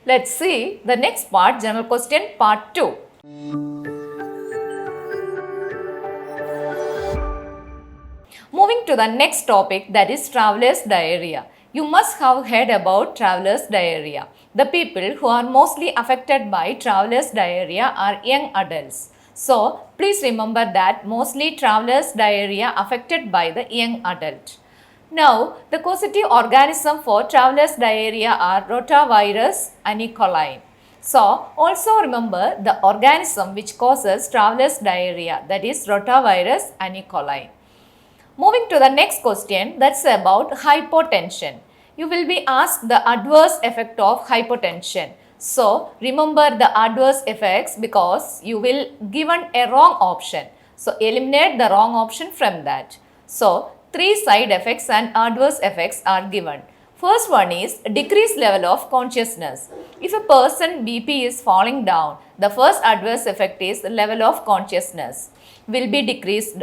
Let's see the next part, general question part 2. Moving to the next topic, that is traveler's diarrhea. You must have heard about traveler's diarrhea. The people who are mostly affected by traveler's diarrhea are young adults. So, please remember that mostly traveler's diarrhea affected by the young adult. Now, the causative organism for traveler's diarrhea are rotavirus and E. coli. So, also remember the organism which causes traveler's diarrhea, that is rotavirus and E. coli. Moving to the next question, that's about hypotension. You will be asked the adverse effect of hypotension. So, remember the adverse effects because you will given a wrong option. So, eliminate the wrong option from that. So, 3 side effects and adverse effects are given. First one is decreased level of consciousness. If a person BP is falling down, the first adverse effect is the level of consciousness will be decreased.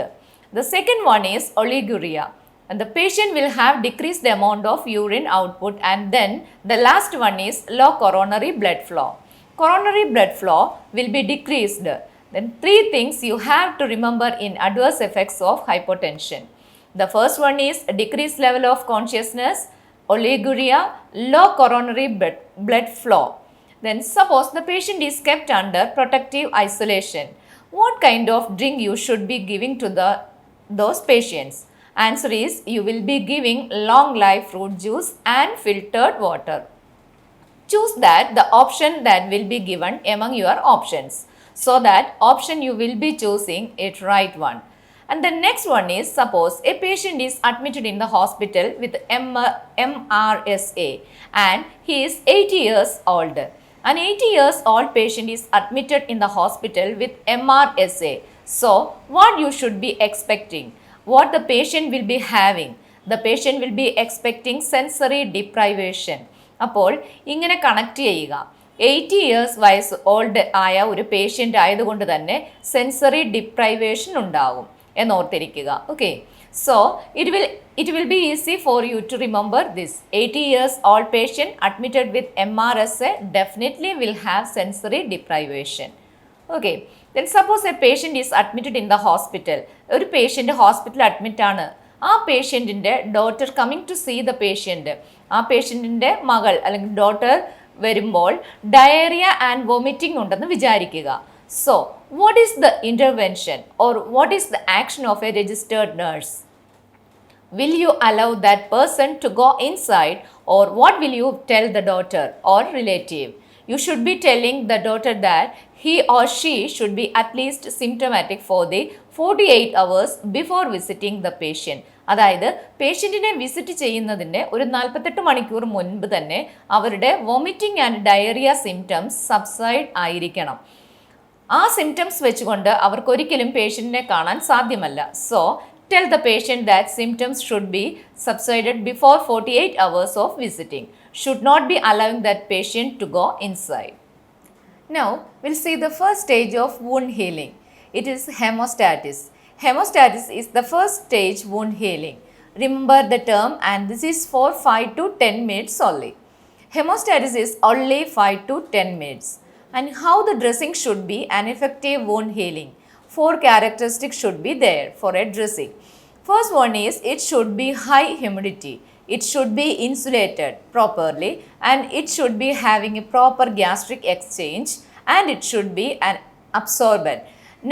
The second one is oliguria, and the patient will have decreased amount of urine output, and then the last one is low coronary blood flow. Coronary blood flow will be decreased. Then 3 things you have to remember in adverse effects of hypotension. The first one is decreased level of consciousness, oliguria, low coronary blood flow. Then suppose the patient is kept under protective isolation. What kind of drink you should be giving to those patients? Answer is you will be giving long life fruit juice and filtered water. Choose that the option that will be given among your options, so that option you will be choosing it right one. And the next one is, suppose a patient is admitted in the hospital with MRSA and he is 80 years old. An 80 years old patient is admitted in the hospital with MRSA. So, what you should be expecting? What the patient will be having? The patient will be expecting sensory deprivation. അപ്പോൾ ഇങ്ങനെ connect ചെയ്യുക. 80 years വയസ്സ് old ആയ ഒരു patient ആയതുകൊണ്ട് തന്നെ sensory deprivation ഉണ്ടാകും എന്നോർത്തിരിക്കുക. Okay, so it will be easy for you to remember this. 80 years old patient admitted with MRSA definitely will have sensory deprivation. Okay, then suppose a patient is admitted in the hospital. ഒരു patient ഹോസ്പിറ്റലിൽ admit ആണ്. ആ പേഷ്യൻറ്റിൻ്റെ daughter coming to see the patient, ആ പേഷ്യൻറ്റിൻ്റെ മകൾ അല്ലെങ്കിൽ daughter വരുമ്പോൾ ഡയറിയ ആൻഡ് വോമിറ്റിംഗ് ഉണ്ടെന്ന് വിചാരിക്കുക. So what is the intervention or what is the action of a registered nurse? Will you allow that person to go inside, or what will you tell the daughter or relative? You should be telling the daughter that he or she should be at least symptomatic for the 48 hours before visiting the patient. അതായത് പേഷ്യൻറ്റിനെ visit ചെയ്യുന്നതിൻ്റെ ഒരു 48 മണിക്കൂർ മുൻപ് തന്നെ അവരുടെ vomiting and diarrhoea symptoms subside ആയിരിക്കണം. ആ symptoms വെച്ചുകൊണ്ട് അവർക്കൊരിക്കലും പേഷ്യൻറ്റിനെ കാണാൻ സാധ്യമല്ല. So tell the patient that symptoms should be subsided before 48 hours of visiting. Should not be allowing that patient to go inside. Now, we'll see the first stage of wound healing. It is hemostasis. Hemostasis is the first stage wound healing. Remember the term, and this is for 5 to 10 minutes only. Hemostasis is only 5 to 10 minutes. And how the dressing should be an effective wound healing? 4 characteristics should be there for a dressing. First one is it should be high humidity. It should be insulated properly, and it should be having a proper gastric exchange, and it should be an absorbent.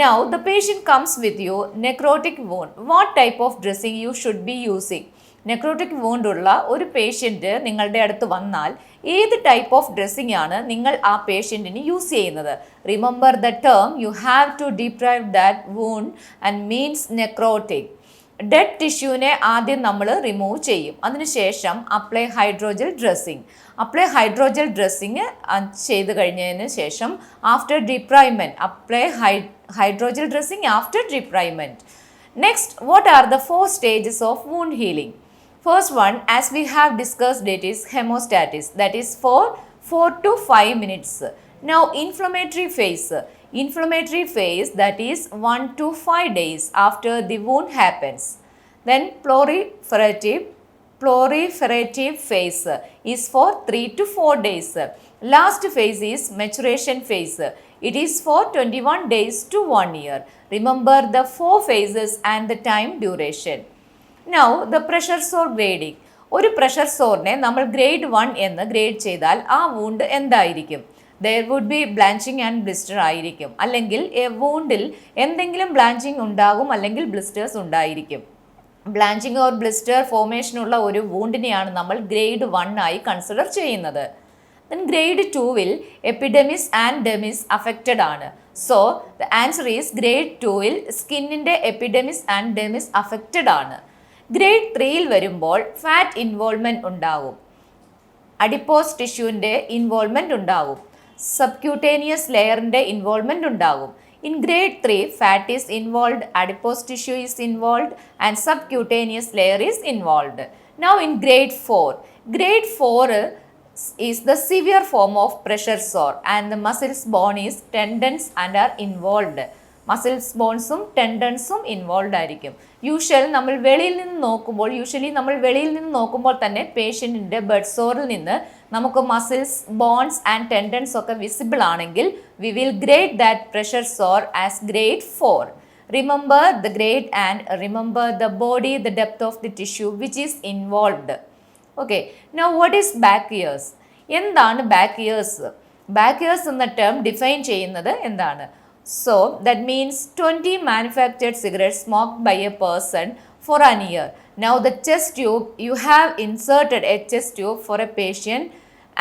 Now the patient comes with you necrotic wound. What type of dressing you should be using? Necrotic wound ഉള്ള ഒരു patient നിങ്ങളുടെ അടുത്ത് വന്നാൽ ഏത് type of dressing ആണ് നിങ്ങൾ ആ പേഷ്യൻറ്റിന് യൂസ് ചെയ്യുന്നത്? Remember the term, you have to debride that wound and means necrotic. Dead ടിഷ്യൂവിനെ ആദ്യം നമ്മൾ റിമൂവ് ചെയ്യും. അതിനുശേഷം apply hydrogel dressing. Hydrogel dressing ചെയ്ത് കഴിഞ്ഞതിന് ശേഷം after debridement apply hydrogel dressing after debridement. Next, what are the 4 stages of wound healing? First one, as we have discussed, it is hemostasis, that is for 4 to 5 minutes. Now, inflammatory phase, that is 1 to 5 days after the wound happens. Then proliferative phase is for 3 to 4 days. Last phase is maturation phase. It is for 21 days to 1 year. Remember the 4 phases and the time duration. Now the pressure sore grading. ഒരു pressure സോറിനെ നമ്മൾ grade 1 എന്ന് grade ചെയ്താൽ ആ wound എന്തായിരിക്കും? There would be blanching and blister ആയിരിക്കും. അല്ലെങ്കിൽ വൂണ്ടിൽ എന്തെങ്കിലും ബ്ലാഞ്ചിങ് ഉണ്ടാകും, അല്ലെങ്കിൽ ബ്ലിസ്റ്റേഴ്സ് ഉണ്ടായിരിക്കും. ബ്ലാഞ്ചിങ് ഓർ ബ്ലിസ്റ്റർ ഫോർമേഷനുള്ള ഒരു വൂണ്ടിനെയാണ് നമ്മൾ ഗ്രേഡ് 1 ആയി കൺസിഡർ ചെയ്യുന്നത്. Then grade 2-ൽ എപ്പിഡെമിസ് ആൻഡ് ഡെമിസ് അഫക്റ്റഡ് ആണ്. So the answer is grade 2-ൽ സ്കിന്നിൻ്റെ എപ്പിഡെമിസ് ആൻഡ് ഡെമിസ് അഫക്റ്റഡ് ആണ്. ഗ്രേഡ് 3-ൽ വരുമ്പോൾ ഫാറ്റ് ഇൻവോൾവ്മെൻറ്റ് ഉണ്ടാകും, അഡിപ്പോസ് ടിഷ്യൂവിൻ്റെ ഇൻവോൾവ്മെൻറ്റ് ഉണ്ടാകും, സബ്ക്യൂട്ടേനിയസ് ലെയറിൻ്റെ ഇൻവോൾവ്മെൻറ്റ് ഉണ്ടാകും. In grade 3, fat is involved, adipose tissue is involved, and subcutaneous layer is involved. Now in grade 4 is the severe form of pressure sore and the muscles bone is tendons and are involved. Muscles ബോൺസും ടെൻഡൻസും involve ആയിരിക്കും. Usually നമ്മൾ വെളിയിൽ നിന്ന് നോക്കുമ്പോൾ തന്നെ പേഷ്യൻറ്റിൻ്റെ bed സോറിൽ നിന്ന് നമുക്ക് മസിൽസ് ബോൺസ് ആൻഡ് ടെൻഡൻസ് ഒക്കെ വിസിബിൾ ആണെങ്കിൽ we will grade that pressure sore as grade 4. Remember the grade and remember the body, the depth of the tissue which is involved. Okay, now what is back ears? എന്താണ് back ears? Back ears എന്ന term define ചെയ്യുന്നത് എന്താണ്? So that means 20 manufactured cigarettes smoked by a person for an year. Now the chest tube, you have inserted a chest tube for a patient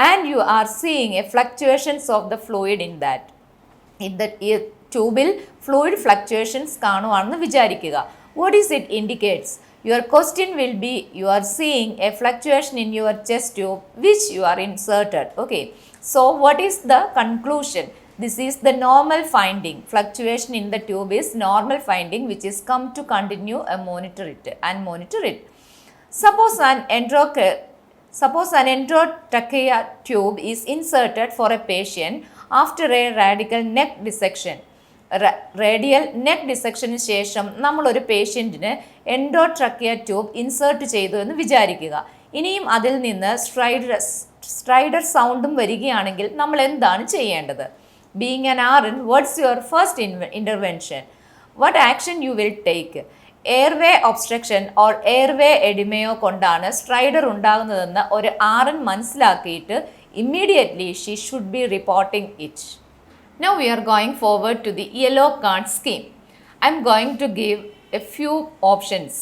and you are seeing a fluctuations of the fluid in that. In the ട്യൂബിൽ fluid fluctuations കാണുവാണെന്ന് വിചാരിക്കുക. What is it indicates? Your question will be, you are seeing a fluctuation in your chest tube which you are inserted. Okay, so what is the conclusion? This is the normal finding. Fluctuation in the tube is normal finding which is come to continue and monitor it. Suppose an endotrachea tube is inserted for a patient after a radial neck dissection. Radial neck ഡിസെക്ഷന് ശേഷം നമ്മളൊരു പേഷ്യൻറ്റിന് എൻഡോട്രക്കിയ tube insert ചെയ്തു എന്ന് വിചാരിക്കുക. ഇനിയും അതിൽ നിന്ന് strider സൗണ്ടും വരികയാണെങ്കിൽ നമ്മൾ എന്താണ് ചെയ്യേണ്ടത്? Being an RN, what's your first intervention? What action you will take? Airway obstruction or airway എഡിമയോ കൊണ്ടാണ് സ്ട്രൈഡർ ഉണ്ടാകുന്നതെന്ന് ഒരു RN മനസ്സിലാക്കിയിട്ട് immediately she should be reporting it. Now we are going forward to the yellow card scheme. I am going to give a few options.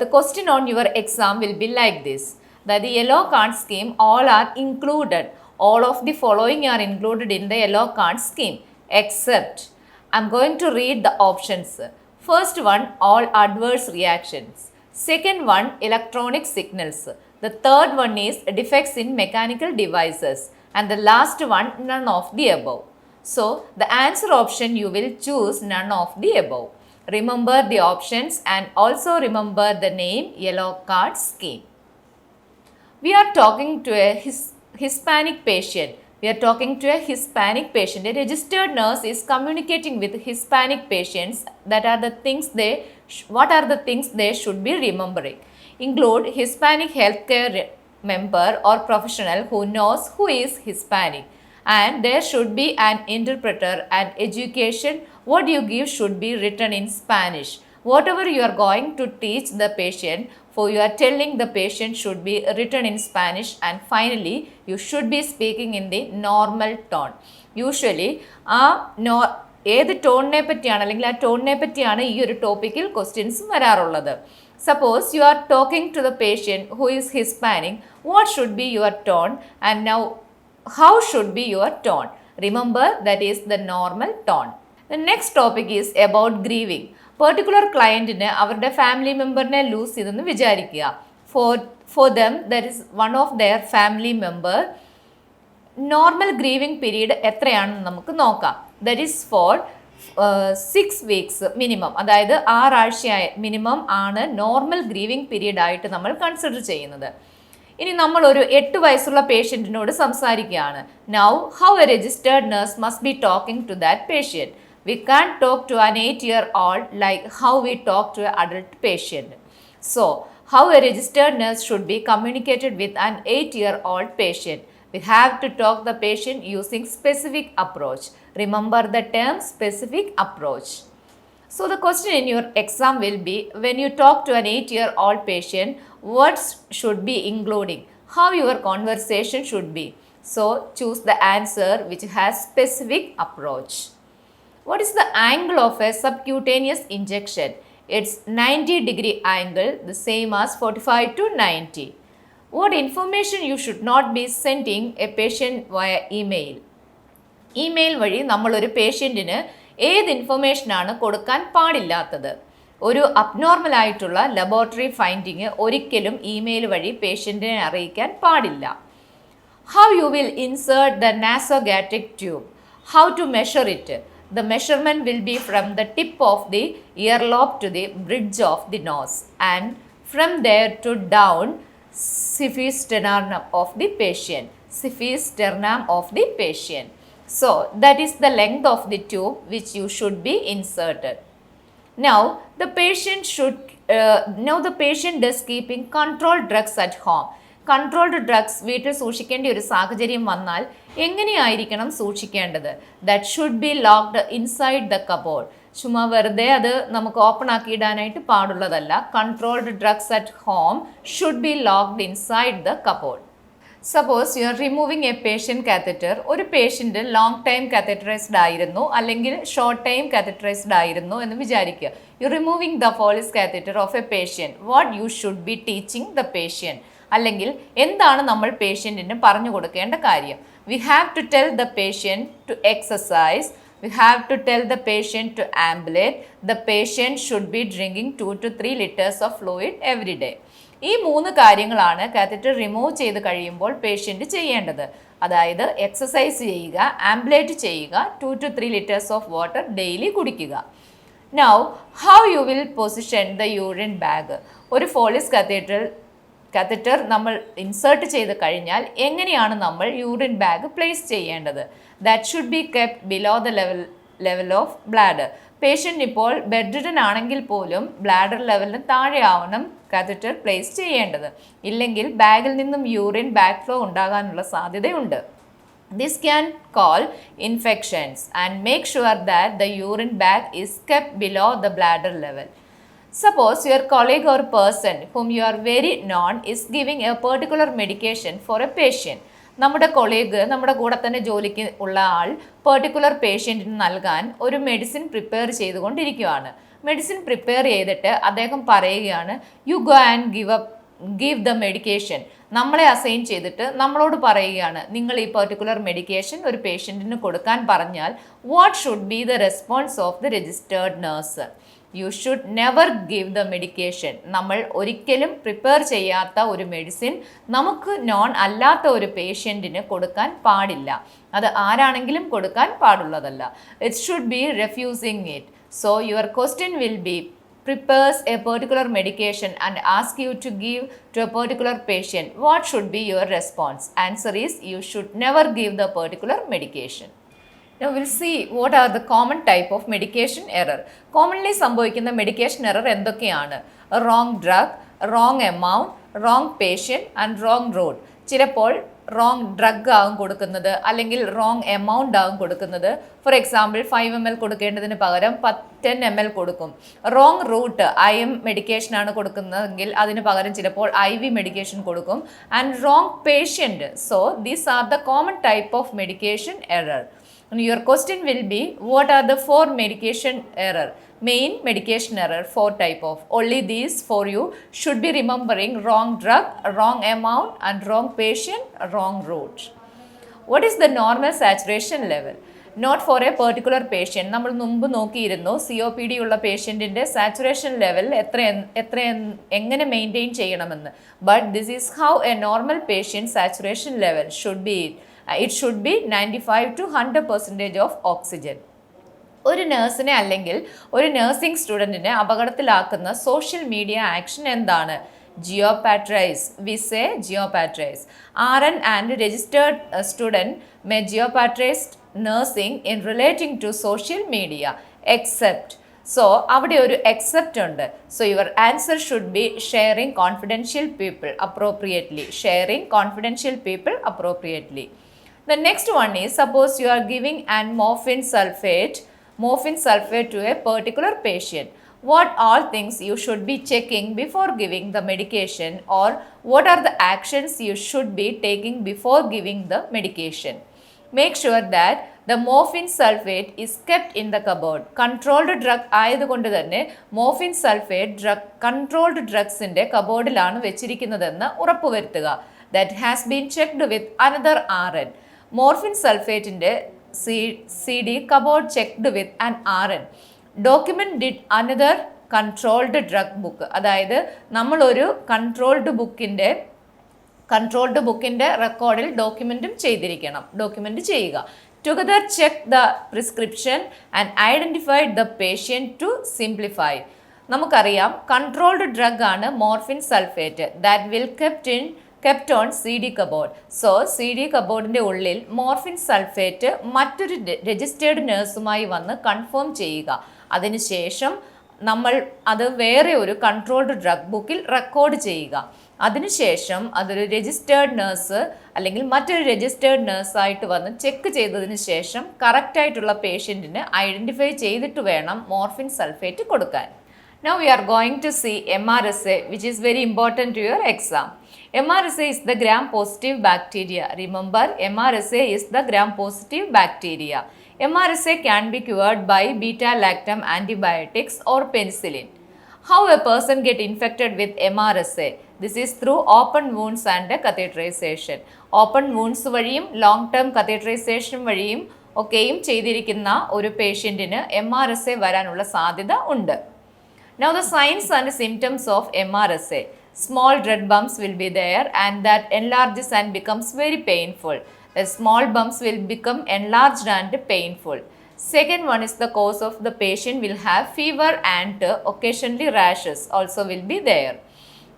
The question on your exam will be like this, that the yellow card scheme all are included. All of the following are included in the yellow card scheme except, I am going to read the options. First one, all adverse reactions. Second one, electronic signals. The third one is defects in mechanical devices. And the last one, none of the above. So the answer option you will choose none of the above. Remember the options and also remember the name yellow card scheme. We are talking to a Hispanic patient. A registered nurse is communicating with Hispanic patients. What are the things they should be remembering? Include Hispanic healthcare member or professional who knows who is Hispanic. And there should be an interpreter and education. What you give should be written in Spanish. Whatever you are going to teach the patient, for you are telling the patient should be written in Spanish. And finally, you should be speaking in the normal tone. Usually, ഏത് ടോണിനെ പറ്റിയാണ് അല്ലെങ്കിൽ ആ ടോണിനെ പറ്റിയാണ് ഈ ഒരു ടോപ്പിക്കിൽ questions വരാറുള്ളത്. Suppose you are talking to the patient who is Hispanic, what should be your tone? And now, how should be your tone? Remember, that is the normal tone. The next topic is about grieving. Particular clientന് അവരുടെ family മെമ്പറിനെ loose ചെയ്തെന്ന് വിചാരിക്കുക. For them, there is one of their family member. Normal grieving period എത്രയാണെന്ന് നമുക്ക് നോക്കാം. That is for 6 weeks minimum, അതായത് 6 ആഴ്ചയായ minimum ആണ് normal grieving period ആയിട്ട് നമ്മൾ കൺസിഡർ ചെയ്യുന്നത്. ഇനി നമ്മളൊരു 8 വയസ്സുള്ള പേഷ്യൻറ്റിനോട് സംസാരിക്കുകയാണ്. Now how a registered nurse must be talking to that patient. We can't talk to an 8-year-old like how we talk to an adult patient. So, how a registered nurse should be communicated with an 8-year-old patient. We have to talk the patient using specific approach. Remember the term specific approach. So the question in your exam will be, when you talk to an 8-year-old patient, what should be including? How your conversation should be? So choose the answer which has specific approach. What is the angle of a subcutaneous injection? It's 90-degree angle, the same as 45 to 90. What information you should not be sending a patient via email? Email വഴി നമ്മളൊരു പേഷ്യൻറ്റിന് ഏത് ഇൻഫർമേഷനാണ് കൊടുക്കാൻ പാടില്ലാത്തത്? ഒരു abnormal ആയിട്ടുള്ള laboratory finding ഒരിക്കലും email വഴി പേഷ്യൻറ്റിനെ അറിയിക്കാൻ പാടില്ല. How you will insert the nasogastric tube? How to measure it? The measurement will be from the tip of the earlobe to the bridge of the nose, and from there to down symphysis sternum of the patient. Symphysis sternum of the patient. So that is the length of the tube which you should be inserted. Now the patient is keeping controlled drugs at home. Controlled drugs വീട്ടിൽ സൂക്ഷിക്കേണ്ട ഒരു സാഹചര്യം വന്നാൽ എങ്ങനെയായിരിക്കണം സൂക്ഷിക്കേണ്ടത്? That should be locked inside the cupboard. ചുമ്മാ വെറുതെ അത് നമുക്ക് ഓപ്പൺ ആക്കി ഇടാനായിട്ട് പാടുള്ളതല്ല. Controlled drugs at home should be locked inside the cupboard. Suppose you are removing a patient catheter. ഒരു പേഷ്യൻ്റ് ലോങ് ടൈം കാത്തറ്ററൈസ്ഡ് ആയിരുന്നു, അല്ലെങ്കിൽ ഷോർട്ട് ടൈം കാത്തറ്ററൈസ്ഡ് ആയിരുന്നു എന്ന് വിചാരിക്കുക. You removing the Foley's catheter of a patient. What you should B teaching the patient? അല്ലെങ്കിൽ എന്താണ് നമ്മൾ പേഷ്യൻറ്റിന് പറഞ്ഞു കൊടുക്കേണ്ട കാര്യം? We have to tell the patient to exercise. We have to tell the patient to ambulate. The patient should be drinking 2 to 3 liters of fluid every day. ഈ 3 കാര്യങ്ങളാണ് catheter remove ചെയ്ത് കഴിയുമ്പോൾ പേഷ്യൻറ്റ് ചെയ്യേണ്ടത്. അതായത് എക്സസൈസ് ചെയ്യുക, ambulate ചെയ്യുക, 2 to 3 liters of water daily കുടിക്കുക. Now how you will position the urine bag? ഒരു ഫോളിസ് കാത്തറ്റർ നമ്മൾ ഇൻസേർട്ട് ചെയ്ത് കഴിഞ്ഞാൽ എങ്ങനെയാണ് നമ്മൾ യൂറിൻ ബാഗ് പ്ലേസ് ചെയ്യേണ്ടത്? That should be kept below the level of bladder. Patient ഇപ്പോൾ ബെഡ് റിഡൻ ആണെങ്കിൽ പോലും ബ്ലാഡർ ലെവലിന് താഴെ ആവണം കാത്തറ്റർ പ്ലേസ് ചെയ്യേണ്ടത്. ഇല്ലെങ്കിൽ ബാഗിൽ നിന്നും യൂറിൻ ബാക്ക് ഫ്ലോ ഉണ്ടാകാനുള്ള സാധ്യതയുണ്ട്. This can cause infections, and make sure that the urine bag is kept below the bladder level. Suppose your colleague or person whom you are very known is giving a particular medication for a patient. നമ്മുടെ colleague, നമ്മുടെ കൂടെ തന്നെ ജോലിക്ക് ഉള്ള ആൾ particular പേഷ്യൻറ്റിന് നൽകാൻ ഒരു medicine prepare ചെയ്തുകൊണ്ടിരിക്കുകയാണ്. Medicine prepare ചെയ്തിട്ട് അദ്ദേഹം പറയുകയാണ്, you go and give the medication. നമ്മളെ അസൈൻ ചെയ്തിട്ട് നമ്മളോട് പറയുകയാണ്, നിങ്ങൾ ഈ പെർട്ടിക്കുലർ മെഡിക്കേഷൻ ഒരു പേഷ്യൻറ്റിന് കൊടുക്കാൻ പറഞ്ഞാൽ what should be the response of the registered nurse? You should never give the medication. നമ്മൾ ഒരിക്കലും പ്രിപ്പയർ ചെയ്യാത്ത ഒരു മെഡിസിൻ നമുക്ക് നോൺ അല്ലാത്ത ഒരു പേഷ്യൻറ്റിന് കൊടുക്കാൻ പാടില്ല. അത് ആരാണെങ്കിലും കൊടുക്കാൻ പാടുള്ളതല്ല. It should be refusing it. So your question will be, prepares a particular medication and asks you to give to a particular patient. What should be your response? Answer is, you should never give the particular medication. Now we'll see what are the common type of medication error. Commonly സംഭവിക്കുന്ന medication error എന്തൊക്കെയാണ്? Wrong drug, wrong amount, wrong patient and wrong route. ചിലപ്പോൾ wrong drug ആകും കൊടുക്കുന്നത്, അല്ലെങ്കിൽ wrong amount ആകും കൊടുക്കുന്നത്. For example 5 ml കൊടുക്കേണ്ടതിന് പകരം 10 ml കൊടുക്കും. റോങ് റൂട്ട്, IM മെഡിക്കേഷനാണ് കൊടുക്കുന്നതെങ്കിൽ അതിന് പകരം ചിലപ്പോൾ IV മെഡിക്കേഷൻ കൊടുക്കും. And wrong patient. So these are the common type of medication error. Your question will be, what are the 4 medication error? Main medication error, 4 type of. Only these for you should be remembering: wrong drug, wrong amount and wrong patient, wrong route. What is the normal saturation level? Not for a particular patient. നമ്മൾ മുമ്പ് നോക്കിയിരുന്നു COPD ഉള്ള പേഷ്യൻറ്റിൻ്റെ saturation level എങ്ങനെ maintain ചെയ്യണമെന്ന്. But this is how A normal patient saturation level should be. It should be 95 to 100% of oxygen. ഒരു നേഴ്സിനെ അല്ലെങ്കിൽ ഒരു nursing സ്റ്റുഡൻറ്റിനെ അപകടത്തിലാക്കുന്ന social media action എന്താണ്? Geopatrize. We say geopatrize. RN and registered student may geopatrize nursing in relating to social media, except so അവിടെ ഒരു except ഉണ്ട്. So your answer should be sharing confidential people appropriately. Sharing confidential people appropriately. The next one is, suppose you are giving an morphine sulfate to a particular patient. What all things you should be checking before giving the medication, or what are the actions you should be taking before giving the medication? Make sure that the morphine sulfate is kept in the cupboard. Controlled drug ആയതുകൊണ്ട് തന്നെ morphine sulfate controlled drugsന്റെ കബോർഡിലാണ് വെച്ചിരിക്കുന്നതെന്ന് ഉറപ്പുവരുത്തുക. That has been checked with another RN. Morphine sulfateന്റെ CD cupboard checked with an RN. Document did another controlled drug book. അതായത് നമ്മളൊരു controlled ബുക്കിൻ്റെ റെക്കോർഡിൽ ഡോക്യുമെൻറ്റും ചെയ്തിരിക്കണം. Document ചെയ്യുക. Together check the prescription and identified the patient to simplify. നമുക്കറിയാം controlled drug ആണ് morphine sulphate. That will kept on CD cupboard. So CD കബോർഡിൻ്റെ ഉള്ളിൽ morphine sulphate മറ്റൊരു രജിസ്റ്റേർഡ് നേഴ്സുമായി വന്ന് കൺഫേം ചെയ്യുക. അതിനുശേഷം നമ്മൾ അത് വേറെ ഒരു കൺട്രോൾഡ് ഡ്രഗ് ബുക്കിൽ റെക്കോർഡ് ചെയ്യുക. അതിനുശേഷം അതൊരു രജിസ്റ്റേർഡ് നേഴ്സ് അല്ലെങ്കിൽ മറ്റൊരു രജിസ്റ്റേർഡ് നേഴ്സായിട്ട് വന്ന് ചെക്ക് ചെയ്തതിന് ശേഷം കറക്റ്റായിട്ടുള്ള പേഷ്യൻറ്റിന് ഐഡൻറ്റിഫൈ ചെയ്തിട്ട് വേണം മോർഫിൻ സൾഫേറ്റ് കൊടുക്കാൻ. Now we are going to see MRSA, which is very important to your exam. MRSA is the gram-positive bacteria. Remember, MRSA is the gram-positive bacteria. MRSA can be cured by beta-lactam antibiotics or penicillin. How a person get infected with MRSA? This is through open wounds and catheterization. Open wounds വഴിയും long term catheterization വഴിയും ഒക്കെയും ചെയ്തിരിക്കുന്ന ഒരു പേഷ്യൻറ്റിന് MRSA വരാനുള്ള സാധ്യത ഉണ്ട്. Now the signs and symptoms of MRSA. Small red bumps will be there and that enlarges and becomes very painful. The small bumps will become enlarged and painful. Second one is the cause of the patient will have fever and occasionally rashes also will be there.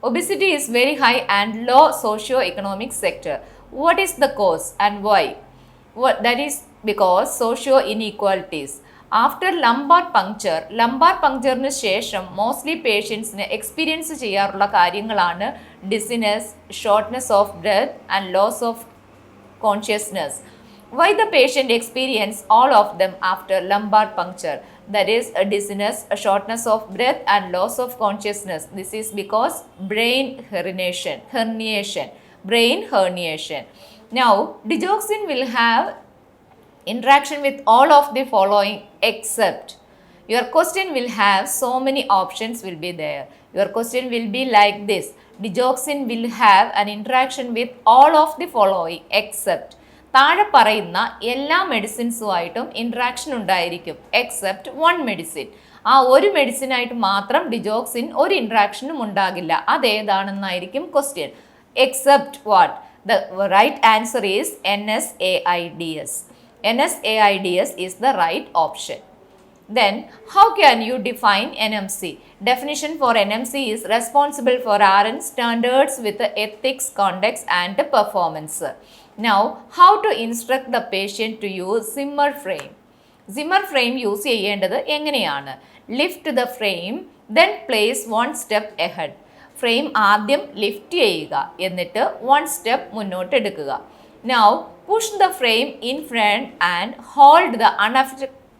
Obesity is very high and low socio-economic sector. What is the cause and why? That is because socio-inequalities. After lumbar പങ്ക്ചറിന് ശേഷം mostly പേഷ്യൻസിന് experience ചെയ്യാറുള്ള കാര്യങ്ങളാണ് dizziness, shortness of breath and loss of consciousness. Why the patient experience all of them after lumbar puncture? That is a dizziness, a shortness of breath and loss of consciousness. This is because brain herniation. Now, digoxin will have interaction with all of the following except. Your question will have so many options will be there. Your question will be like this. Digoxin will have an interaction with all of the following except. താഴെ പറയുന്ന എല്ലാ മെഡിസിൻസുമായിട്ടും interaction ഉണ്ടായിരിക്കും except one medicine. ആ ഒരു മെഡിസിനായിട്ട് മാത്രം digoxin ഒരു ഇൻട്രാക്ഷനും ഉണ്ടാകില്ല. അതേതാണെന്നായിരിക്കും question. Except what? The right answer is NSAIDs. NSAIDs is the right option. Then, how can you define NMC? Definition for NMC is responsible for RN standards with ethics, conduct and performance. Now, how to instruct the patient to use Zimmer frame? Zimmer frame use ചെയ്യേണ്ടത് എങ്ങനെയാണ്? Lift the frame, then place one step ahead. Frame ആദ്യം lift ചെയ്യുക, എന്നിട്ട് one step മുന്നോട്ട് എടുക്കുക. Now, push the frame in front and hold the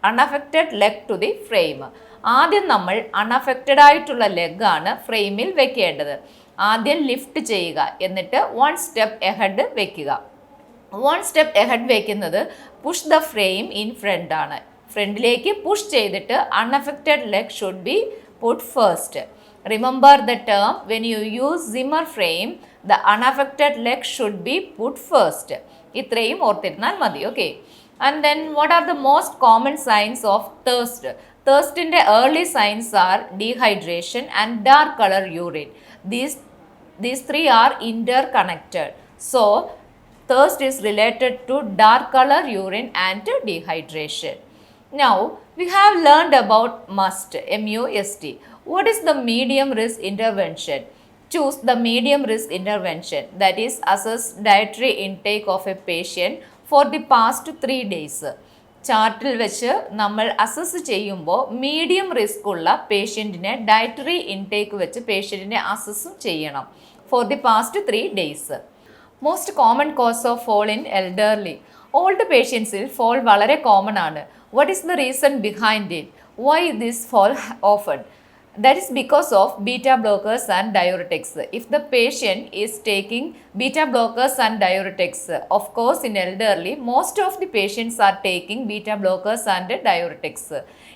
unaffected leg to the frame. ആദ്യം നമ്മൾ unaffected ആയിട്ടുള്ള ലെഗാണ് ഫ്രെയിമിൽ വെക്കേണ്ടത്. ആദ്യം ലിഫ്റ്റ് ചെയ്യുക, എന്നിട്ട് വൺ സ്റ്റെപ്പ് എഹെഡ് വെക്കുക. വൺ സ്റ്റെപ്പ് എഹെഡ് വെക്കുന്നത് push the frame in front ആണ്. ഫ്രണ്ടിലേക്ക് പുഷ് ചെയ്തിട്ട് unaffected leg should be put first. Remember the term, when you use Zimmer frame, the unaffected leg should be put first. ഇത്രയും ഓർത്തിരുന്നാൽ മതി. Okay. And then what are the most common signs of thirst? Thirstന്റെ early signs are dehydration and dark color urine. These three are interconnected. So thirst is related to dark color urine and dehydration. Now we have learned about MUST, MUST. What is the medium risk intervention? Choose the medium risk intervention, that is assess dietary intake of a patient for the past 3 days. ചാർട്ടിൽ വെച്ച് നമ്മൾ assess ചെയ്യുമ്പോൾ medium risk ഉള്ള പേഷ്യൻറ്റിനെ dietary intake വെച്ച് പേഷ്യൻറ്റിനെ അസസ്സും ചെയ്യണം for the past 3 days. Most common cause of fall in elderly. Old പേഷ്യൻസിൽ ഫോൾ വളരെ കോമൺ ആണ്. What is the reason behind it? Why this fall often? That is because of beta blockers and diuretics. If the patient is taking beta blockers and diuretics, of course in elderly, most of the patients are taking beta blockers and diuretics.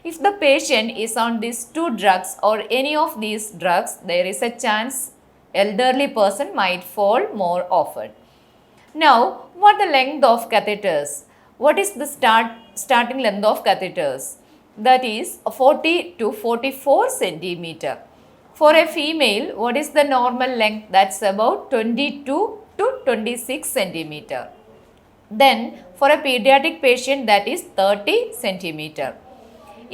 If the patient is on these 2 drugs or any of these drugs, there is a chance elderly person might fall more often. Now, what the length of catheters? What is the starting length of catheters? That is 40 to 44 centimeter. For a female, what is the normal length? That's about 22 to 26 centimeter. Then for a pediatric patient, that is 30 centimeter.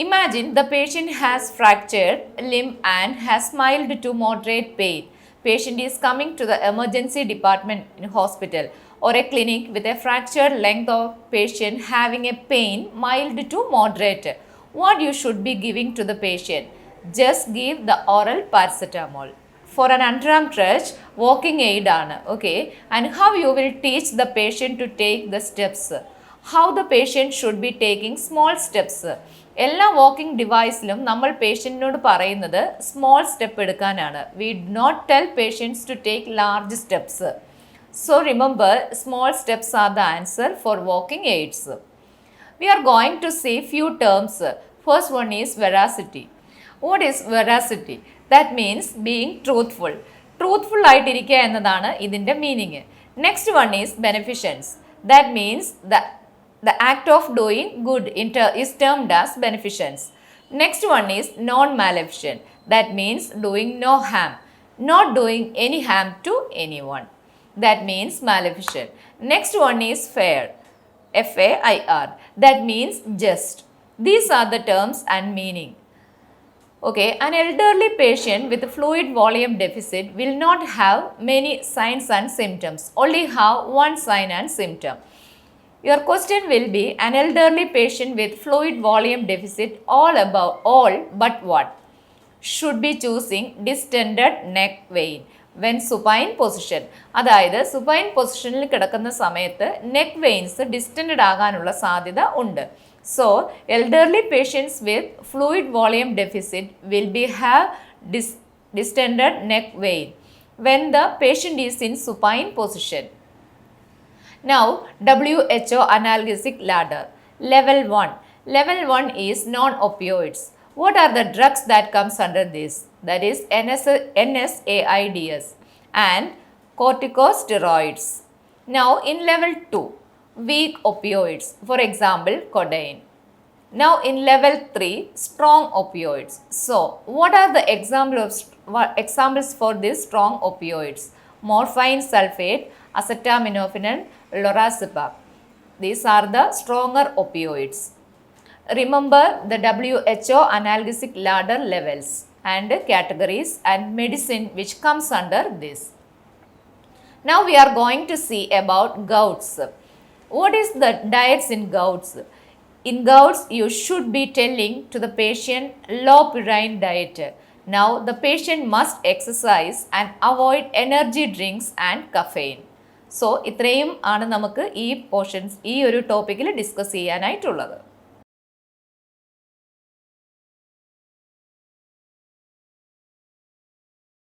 Imagine the patient has fractured limb and has mild to moderate pain. Patient is coming to the emergency department in hospital or a clinic with a fractured length of patient having a pain mild to moderate. What you should be giving to the patient? Just give the oral paracetamol. For an underarm crutch, walking aid ആണ്, okay? And how you will teach the patient to take the steps? How the patient should be taking small steps? എല്ലാ walking ഡിവൈസിലും നമ്മൾ പേഷ്യൻറ്റിനോട് പറയുന്നത് small step എടുക്കാനാണ്. We do not tell patients to take large steps. So remember, small steps are the answer for walking aids. We are going to see few terms. First one is veracity. What is veracity? That means being truthful. Truthful ആയിട്ടിരിക്കുക എന്നതാണ് ഇതിൻ്റെ meaning. Next one is beneficence. That means the act of doing good is termed as beneficence. Next one is non-maleficent. That means doing no harm. Not doing any harm to anyone. That means maleficent. Next one is fair. F-A-I-R. That means just. These are the terms and meaning. Okay, an elderly patient with fluid volume deficit will not have many signs and symptoms. Only have one sign and symptom. Your question will be, an elderly patient with fluid volume deficit all but what? Should be choosing distended neck vein when supine position. അതായത് supine പൊസിഷനിൽ കിടക്കുന്ന സമയത്ത് neck veins distant ആകാനുള്ള സാധ്യത ഉണ്ട്. So, elderly patients with fluid volume deficit will have distended neck vein when the patient is in supine position. Now, WHO analgesic ladder. Level 1. Level 1 is non-opioids. What are the drugs that comes under this? That is NSAIDs and corticosteroids. Now, in level 2, weak opioids, for example, codeine. Now, in level 3, strong opioids. So, what are the examples for these strong opioids? Morphine sulfate, acetaminophen, lorazepam. These are the stronger opioids. Remember the WHO analgesic ladder levels and categories and medicine which comes under this. Now, we are going to see about gouts. What is the diets in gouts? In gouts, you should be telling to the patient low purine diet. Now, the patient must exercise and avoid energy drinks and caffeine. So, ഇത്രയും ആണ് നമുക്ക് ഈ portions ഈ ഒരു ടോപ്പിക്കിൽ discuss ചെയ്യാനായിട്ടുള്ളത്.